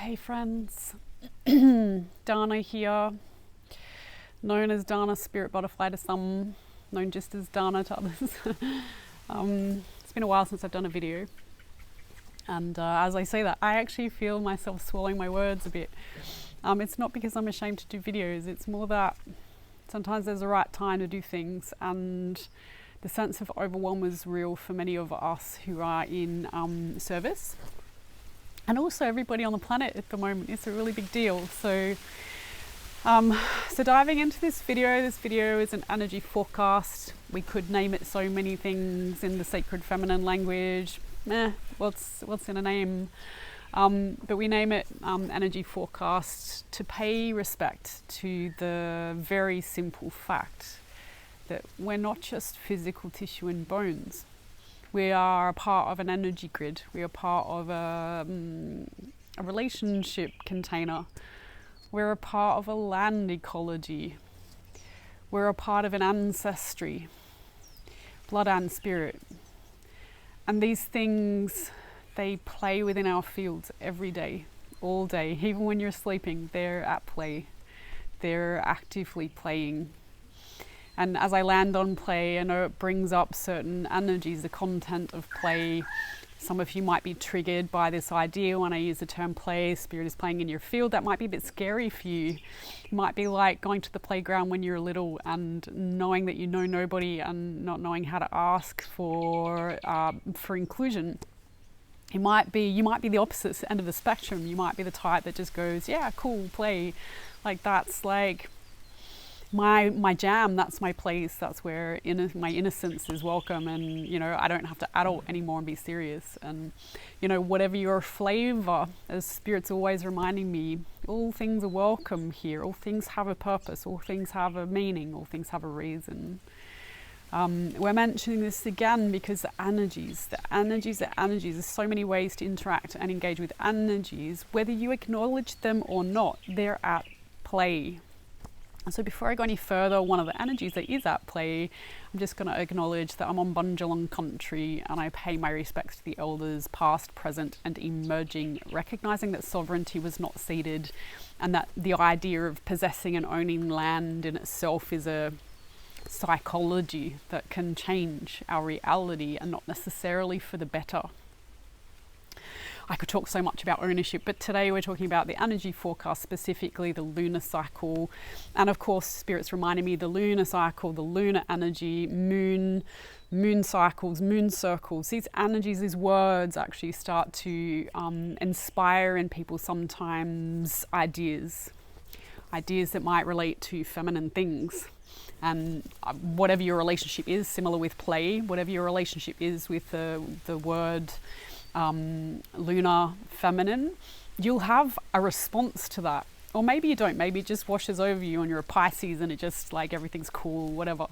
Hey friends, Dana here, known as Dana Spirit Butterfly to some, known just as Dana to others. It's been a while since I've done a video, and as I say that, I actually feel myself swallowing my words a bit. It's not because I'm ashamed to do videos, it's more that sometimes there's a right time to do things, and the sense of overwhelm is real for many of us who are in service. And also everybody on the planet at the moment. It's a really big deal. So diving into this video is an energy forecast. We could name it so many things in the sacred feminine language. What's in a name? But we name it energy forecast to pay respect to the very simple fact that we're not just physical tissue and bones. We are a part of an energy grid. We are part of a relationship container. We're a part of a land ecology. We're a part of an ancestry, blood and spirit. And these things, they play within our fields every day, all day. Even when you're sleeping, they're at play. They're actively playing. And as I land on play, I know it brings up certain energies, the content of play. Some of you might be triggered by this idea when I use the term play, spirit is playing in your field. That might be a bit scary for you. It might be like going to the playground when you're little and knowing that you know nobody and not knowing how to ask for inclusion. You might be the opposite end of the spectrum. You might be the type that just goes, yeah, cool, play. Like that's like my jam, that's my place, that's where my innocence is welcome, and I don't have to adult anymore and be serious. And whatever your flavor, as Spirit's always reminding me, all things are welcome here, all things have a purpose, all things have a meaning, all things have a reason. We're mentioning this again because the energies, there's so many ways to interact and engage with energies. Whether you acknowledge them or not, they're at play. So before I go any further, one of the energies that is at play, I'm just going to acknowledge that I'm on Bundjalung country and I pay my respects to the elders past, present and emerging, recognizing that sovereignty was not ceded and that the idea of possessing and owning land in itself is a psychology that can change our reality and not necessarily for the better. I could talk so much about ownership, but today we're talking about the energy forecast, specifically the lunar cycle. And of course, Spirit's reminding me the lunar cycle, the lunar energy, moon cycles, moon circles. These energies, these words actually start to inspire in people sometimes ideas that might relate to feminine things. And whatever your relationship is, similar with play, whatever your relationship is with the word lunar feminine, you'll have a response to that. Or maybe you don't, maybe it just washes over you and you're a Pisces and it just like everything's cool, whatever.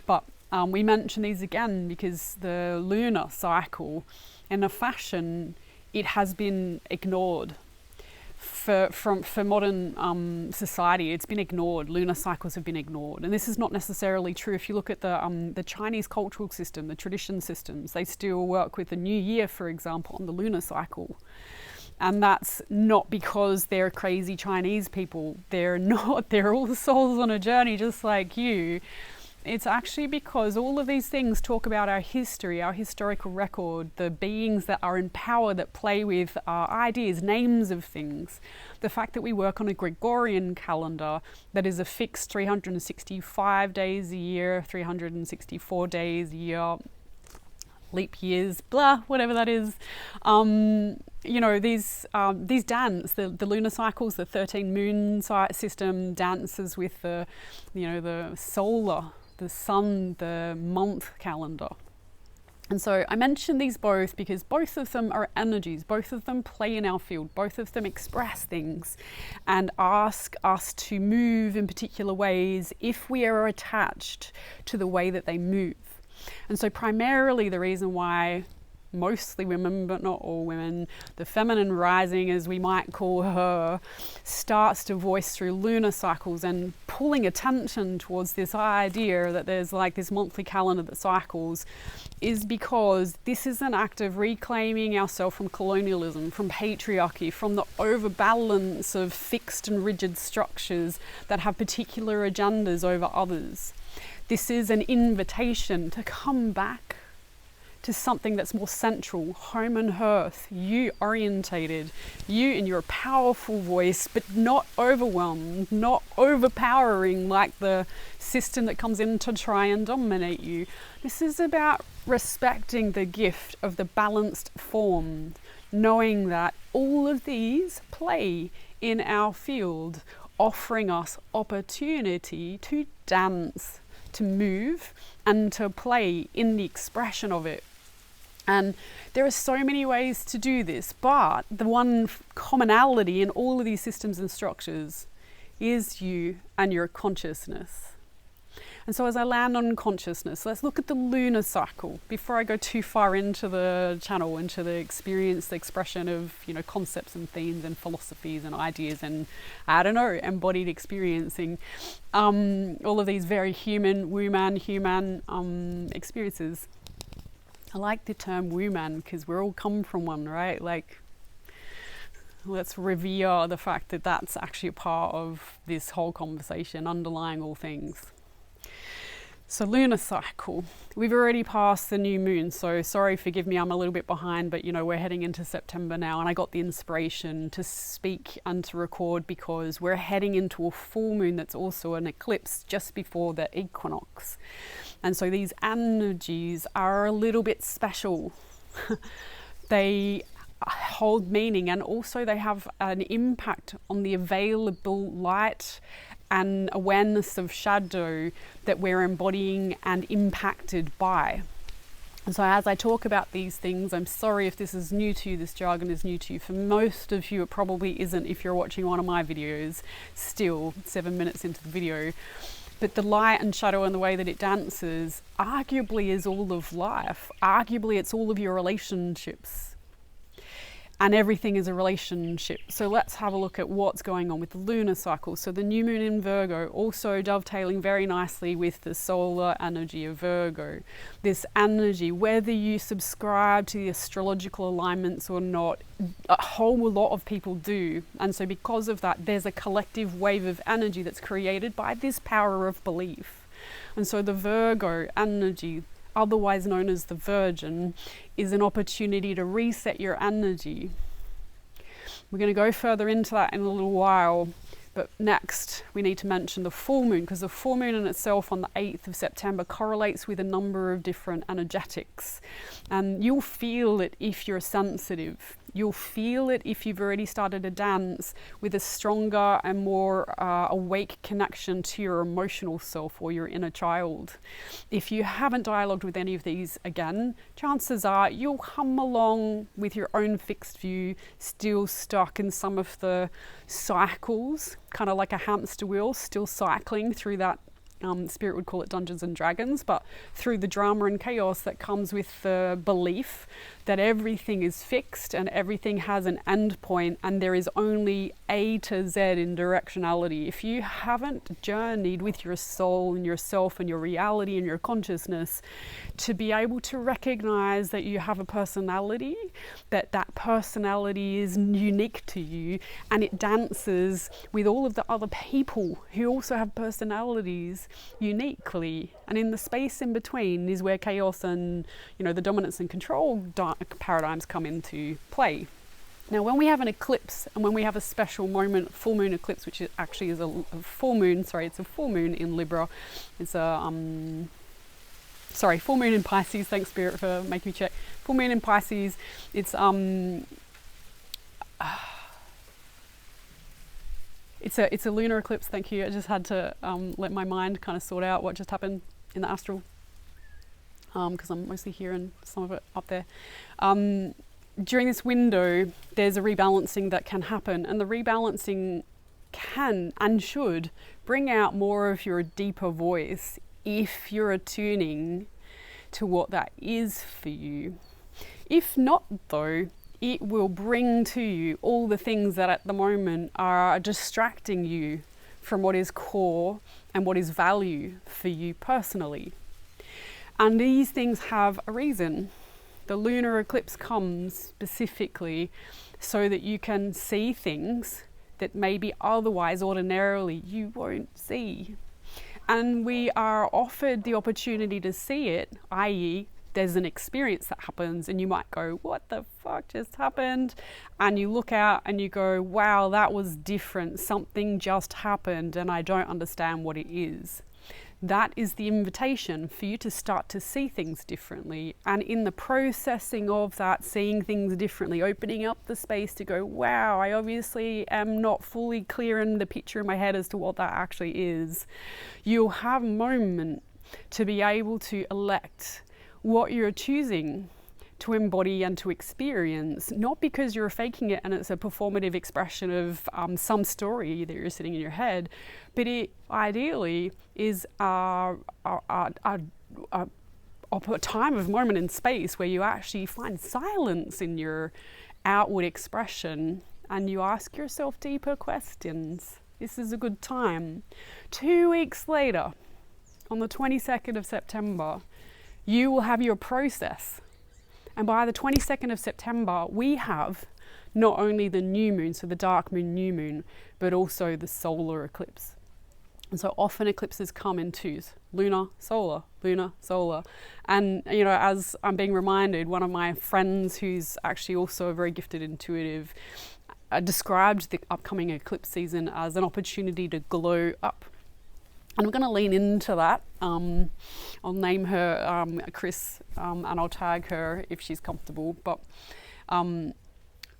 But we mention these again because the lunar cycle, in a fashion, it has been ignored. For modern society, it's been ignored. Lunar cycles have been ignored, and this is not necessarily true. If you look at the Chinese cultural system, the tradition systems, they still work with the New Year, for example, on the lunar cycle, and that's not because they're crazy Chinese people. They're not. They're all souls on a journey, just like you. It's actually because all of these things talk about our history, our historical record, the beings that are in power, that play with ideas, names of things. The fact that we work on a Gregorian calendar that is a fixed 365 days a year, 364 days a year, leap years, blah, whatever that is. These dance, the lunar cycles, the 13 moon system dances with the solar, the sun, the month calendar. And so I mention these both because both of them are energies, both of them play in our field, both of them express things and ask us to move in particular ways if we are attached to the way that they move. And so primarily the reason why mostly women, but not all women, the feminine rising, as we might call her, starts to voice through lunar cycles and pulling attention towards this idea that there's like this monthly calendar that cycles, is because this is an act of reclaiming ourselves from colonialism, from patriarchy, from the overbalance of fixed and rigid structures that have particular agendas over others. This is an invitation to come back to something that's more central, home and hearth, you orientated, you in your powerful voice, but not overwhelmed, not overpowering like the system that comes in to try and dominate you. This is about respecting the gift of the balanced form, knowing that all of these play in our field, offering us opportunity to dance, to move, and to play in the expression of it. And there are so many ways to do this, but the one commonality in all of these systems and structures is you and your consciousness. And so as I land on consciousness, let's look at the lunar cycle before I go too far into the channel, into the experience, the expression of, concepts and themes and philosophies and ideas and, embodied experiencing. All of these very human experiences. I like the term woman because we're all come from one, right? Like, let's revere the fact that that's actually a part of this whole conversation, underlying all things. So lunar cycle, we've already passed the new moon, so sorry, forgive me, I'm a little bit behind, but we're heading into September now, and I got the inspiration to speak and to record because we're heading into a full moon that's also an eclipse just before the equinox. And so these energies are a little bit special. They hold meaning, and also they have an impact on the available light and awareness of shadow that we're embodying and impacted by. And so as I talk about these things, I'm sorry if this is new to you, this jargon is new to you. For most of you, it probably isn't if you're watching one of my videos, still 7 minutes into the video. But the light and shadow and the way that it dances arguably is all of life. Arguably it's all of your relationships. And everything is a relationship. So let's have a look at what's going on with the lunar cycle. So the new moon in Virgo, also dovetailing very nicely with the solar energy of Virgo. This energy, whether you subscribe to the astrological alignments or not, a whole lot of people do. And so because of that, there's a collective wave of energy that's created by this power of belief. And so the Virgo energy, otherwise known as the Virgin, is an opportunity to reset your energy. We're going to go further into that in a little while, but next we need to mention the full moon, because the full moon in itself on the 8th of September correlates with a number of different energetics. And you'll feel it if you're sensitive. You'll feel it if you've already started to dance with a stronger and more awake connection to your emotional self or your inner child. If you haven't dialogued with any of these, again, chances are you'll hum along with your own fixed view, still stuck in some of the cycles, kind of like a hamster wheel, still cycling through that. Spirit would call it Dungeons and Dragons, but through the drama and chaos that comes with the belief that everything is fixed and everything has an end point and there is only A to Z in directionality. If you haven't journeyed with your soul and yourself and your reality and your consciousness to be able to recognize that you have a personality, that personality is unique to you and it dances with all of the other people who also have personalities uniquely, and in the space in between is where chaos and the dominance and control paradigms come into play. Now when we have an eclipse and when we have a special moment, full moon eclipse, which actually is a full moon, it's a full moon in Libra, it's a full moon in Pisces, thanks Spirit for making me check, full moon in Pisces, it's It's a lunar eclipse, thank you. I just had to let my mind kind of sort out what just happened in the astral, because I'm mostly here and some of it up there. During this window, there's a rebalancing that can happen, and the rebalancing can and should bring out more of your deeper voice if you're attuning to what that is for you. If not, though, it will bring to you all the things that at the moment are distracting you from what is core and what is value for you personally. And these things have a reason. The lunar eclipse comes specifically so that you can see things that maybe otherwise ordinarily you won't see. And we are offered the opportunity to see it, i.e. there's an experience that happens and you might go, what the fuck just happened? And you look out and you go, wow, that was different. Something just happened and I don't understand what it is. That is the invitation for you to start to see things differently. And in the processing of that, seeing things differently, opening up the space to go, wow, I obviously am not fully clear in the picture in my head as to what that actually is. You'll have a moment to be able to elect what you're choosing to embody and to experience, not because you're faking it and it's a performative expression of some story that you're sitting in your head, but it ideally is a time of moment in space where you actually find silence in your outward expression and you ask yourself deeper questions. This is a good time. 2 weeks later, on the 22nd of September, you will have your process. And by the 22nd of September, we have not only the new moon, so the dark moon, new moon, but also the solar eclipse. And so often eclipses come in twos, lunar, solar, lunar, solar. And, you know, as I'm being reminded, one of my friends who's actually also a very gifted intuitive described the upcoming eclipse season as an opportunity to glow up. And I'm going to lean into that. I'll name her Chris and I'll tag her if she's comfortable. But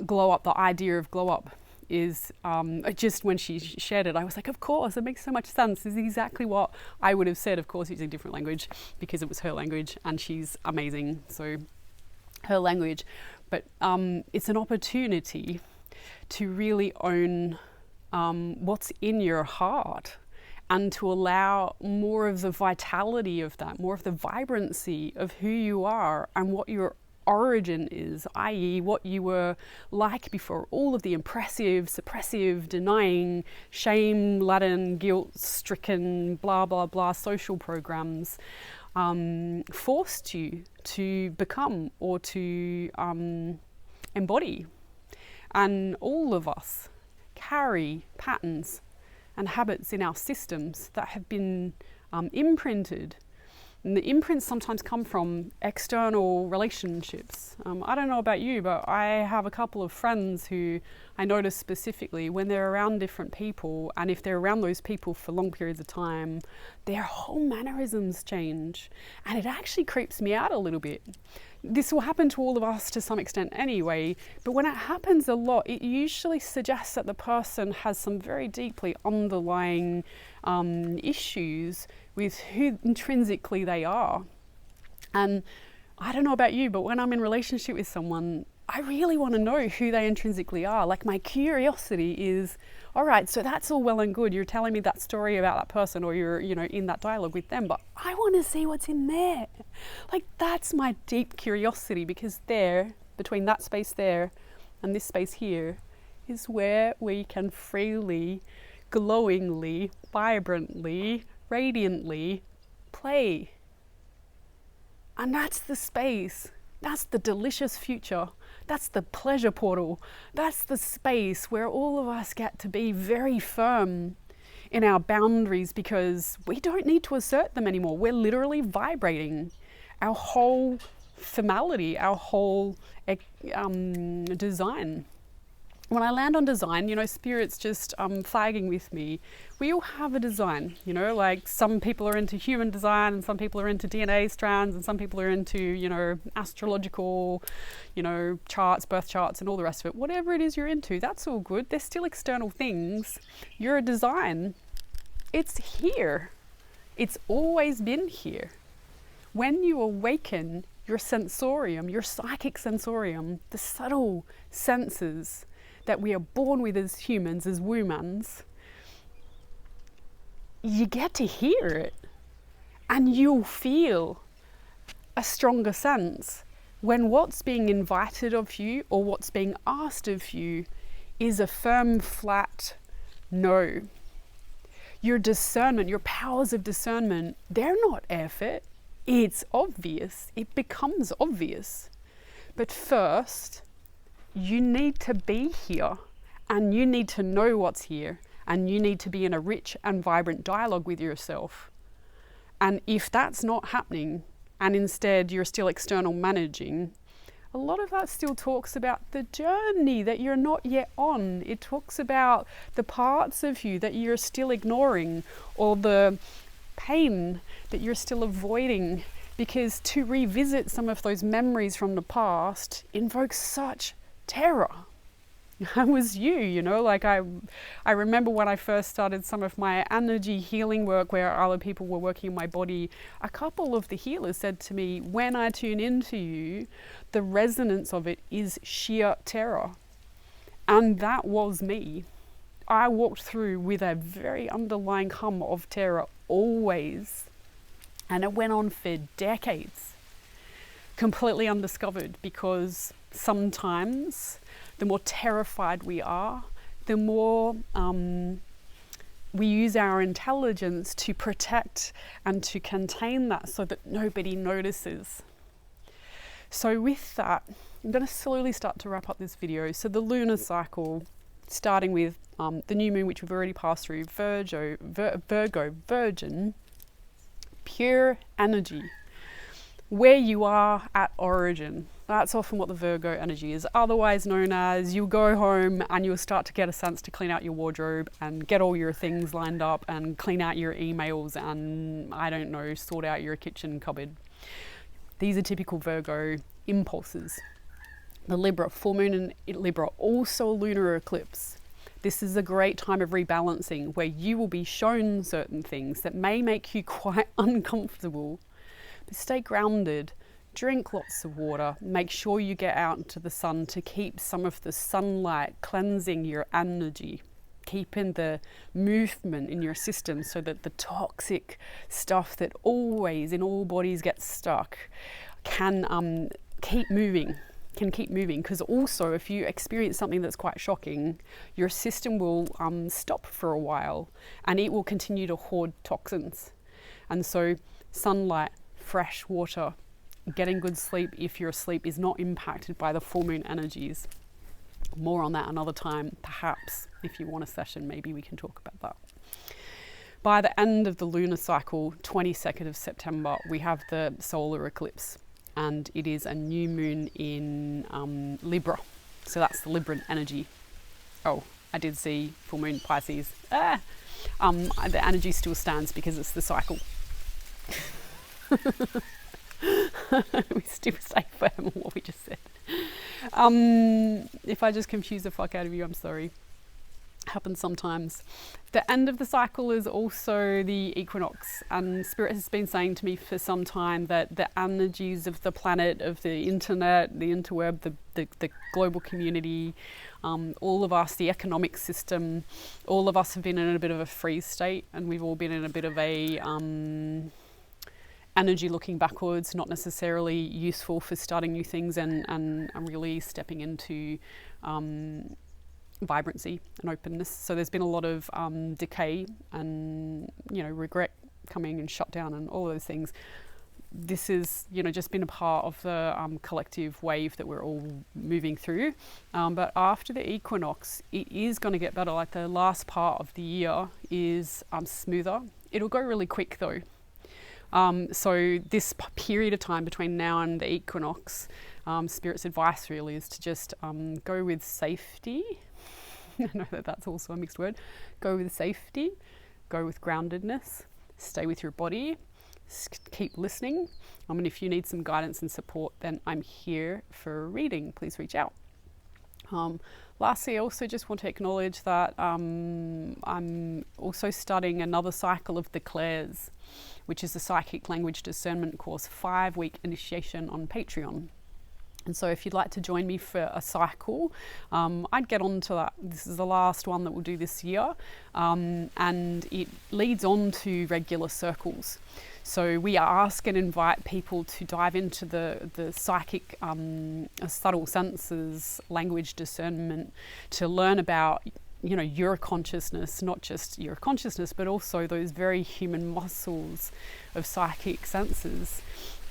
glow up, the idea of glow up is just when she shared it, I was like, of course, it makes so much sense. This is exactly what I would have said, of course, using different language because it was her language and she's amazing. So her language. But it's an opportunity to really own what's in your heart. And to allow more of the vitality of that, more of the vibrancy of who you are and what your origin is, i.e. what you were like before all of the impressive, suppressive, denying, shame-laden, guilt-stricken, blah, blah, blah social programs forced you to become or to embody. And all of us carry patterns and habits in our systems that have been imprinted. And the imprints sometimes come from external relationships. I don't know about you, but I have a couple of friends who I notice specifically when they're around different people, and if they're around those people for long periods of time, their whole mannerisms change. And it actually creeps me out a little bit. This will happen to all of us to some extent anyway, but when it happens a lot, it usually suggests that the person has some very deeply underlying issues with who intrinsically they are. And I don't know about you, but when I'm in relationship with someone, I really want to know who they intrinsically are. Like, my curiosity is, all right, so that's all well and good. You're telling me that story about that person, or you're, you know, in that dialogue with them, but I want to see what's in there. Like, that's my deep curiosity, because there, between that space there and this space here, is where we can freely, glowingly, vibrantly, radiantly play. And that's the space. That's the delicious future. That's the pleasure portal. That's the space where all of us get to be very firm in our boundaries, because we don't need to assert them anymore. We're literally vibrating. Our whole formality, our whole design. When I land on design, you know, Spirit's just flagging with me. We all have a design, you know, like some people are into human design and some people are into DNA strands and some people are into, you know, astrological, you know, charts, birth charts and all the rest of it. Whatever it is you're into, that's all good. They're still external things. You're a design. It's here. It's always been here. When you awaken your sensorium, your psychic sensorium, the subtle senses that we are born with as humans, as wombans, you get to hear it and you'll feel a stronger sense when what's being invited of you or what's being asked of you is a firm, flat no. Your discernment, your powers of discernment, they're not effort. It's obvious. It becomes obvious. But first, you need to be here, and you need to know what's here, and you need to be in a rich and vibrant dialogue with yourself. And if that's not happening, and instead you're still external managing, a lot of that still talks about the journey that you're not yet on. It talks about the parts of you that you're still ignoring, or the pain that you're still avoiding, because to revisit some of those memories from the past invokes such terror. I was you know, like I remember when I first started some of my energy healing work where other people were working in my body, a couple of the healers said to me, when I tune into you, the resonance of it is sheer terror. And that was me. I walked through with a very underlying hum of terror always. And it went on for decades, completely undiscovered, because sometimes the more terrified we are, the more we use our intelligence to protect and to contain that so that nobody notices. So with that, I'm going to slowly start to wrap up this video. So the lunar cycle, starting with the new moon, which we've already passed through, Virgo, Virgin, pure energy, where you are at origin. That's often what the Virgo energy is, otherwise known as you'll go home and you'll start to get a sense to clean out your wardrobe and get all your things lined up and clean out your emails and, I don't know, sort out your kitchen cupboard. These are typical Virgo impulses. The Libra, full moon in Libra, also lunar eclipse. This is a great time of rebalancing where you will be shown certain things that may make you quite uncomfortable. But stay grounded. Drink lots of water. Make sure you get out into the sun to keep some of the sunlight cleansing your energy. Keeping the movement in your system so that the toxic stuff that always in all bodies gets stuck can keep moving. Because also if you experience something that's quite shocking, your system will stop for a while and it will continue to hoard toxins. And so sunlight, fresh water, getting good sleep if your sleep is not impacted by the full moon energies. More on that another time, perhaps. If you want a session, maybe we can talk about that. By the end of the lunar cycle, 22nd of September, we have the solar eclipse, and it is a new moon in Libra. So that's the Libran energy. Oh, I did see full moon Pisces. The energy still stands because it's the cycle. We still stay firm on what we just said. If I just confuse the fuck out of you, I'm sorry. Happens sometimes. The end of the cycle is also the equinox, and Spirit has been saying to me for some time that the energies of the planet, of the internet, the interweb, the global community, all of us, the economic system, all of us have been in a bit of a freeze state, and we've all been in a bit of a energy looking backwards, not necessarily useful for starting new things and really stepping into vibrancy and openness. So there's been a lot of decay and, you know, regret coming and shutdown and all those things. This is, you know, just been a part of the collective wave that we're all moving through. But after the equinox, it is going to get better. Like the last part of the year is smoother. It'll go really quick though. So this period of time between now and the equinox, Spirit's advice really is to just go with safety. I know that that's also a mixed word. Go with safety, go with groundedness, stay with your body, keep listening. And if you need some guidance and support, then I'm here for a reading. Please reach out. Lastly, I also just want to acknowledge that I'm also studying another cycle of the Clairs, which is a psychic language discernment course, 5-week initiation on Patreon. And so if you'd like to join me for a cycle, I'd get on to that. This is the last one that we'll do this year, and it leads on to regular circles. So we ask and invite people to dive into the psychic, subtle senses, language discernment, to learn about, you know, your consciousness, not just your consciousness, but also those very human muscles of psychic senses.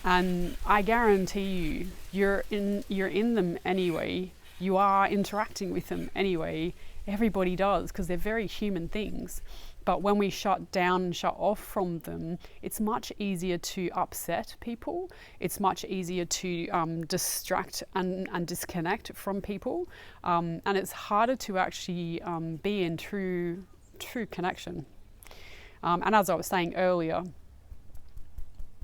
And I guarantee you're in them anyway. You are interacting with them anyway. Everybody does, because they're very human things. But when we shut down and shut off from them, it's much easier to upset people. It's much easier to distract and disconnect from people. And it's harder to actually be in true connection. And as I was saying earlier,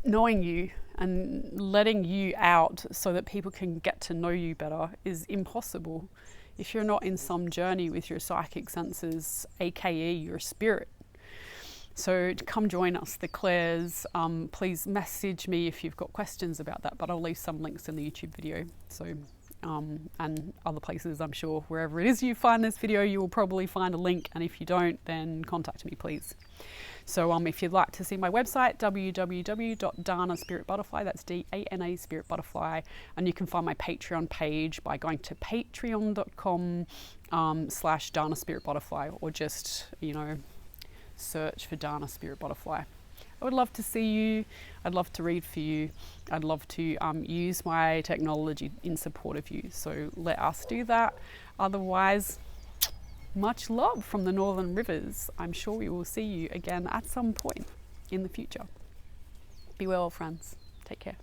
knowing you and letting you out so that people can get to know you better is impossible if you're not in some journey with your psychic senses, aka your spirit. So come join us, the Claires. Please message me if you've got questions about that, but I'll leave some links in the YouTube video. So and other places, I'm sure, wherever it is you find this video, you will probably find a link, and if you don't, then contact me, please. So if you'd like to see my website, www.Dana Spirit Butterfly, that's DANA Spirit Butterfly, and you can find my Patreon page by going to patreon.com/Dana Spirit Butterfly, or just, you know, search for Dana Spirit Butterfly. I would love to see you. I'd love to read for you. I'd love to use my technology in support of you. So let us do that. Otherwise, much love from the Northern Rivers. I'm sure we will see you again at some point in the future. Be well, friends. Take care.